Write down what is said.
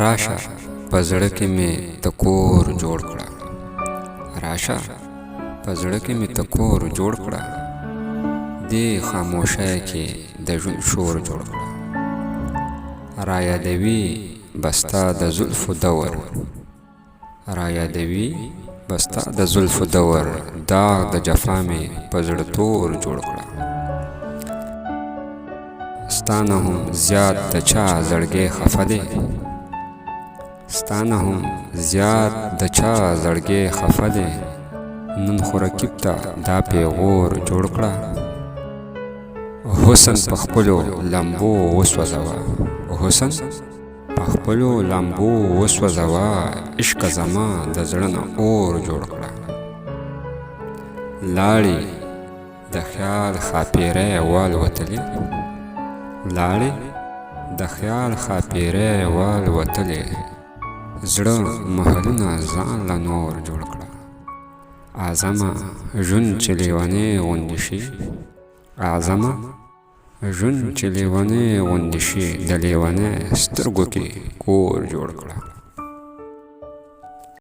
راشه په زړه کې مې ته کور جوړ کړه، راشه په زړه کې مې ته کور جوړ کړه، دې خاموشۍ کې د ژوند شور جوړ کړه. را یادوي بستا د زلفو دور، را یادوي بستا د زلفو دور، داغ د جفا مې په زړه تور جوړ کړه. ستا نه هم زیات د چا زړګی خفه دی، ستا نه هم زیات د چا زړګی خفه دی، نن خو رقیب ته دا پیغور جوړ کړه. حسن په خپلو لمبو وسوځوه، حسن په خپلو لمبو وسوځوه، عشق زما د زړه نه اور جوړ کړه. لاړې د خیال ښاپېرۍ والوتلې، لاړې د خیال ښاپېرۍ والوتلې، زړه محلونه ځان له نور جوړ کړه. اعظمه ژوند چې لیونی غوندې شي، اعظمه ژوند چې لیونی غوندې شي، د لیونی سترګو کې کور جوړ کړه.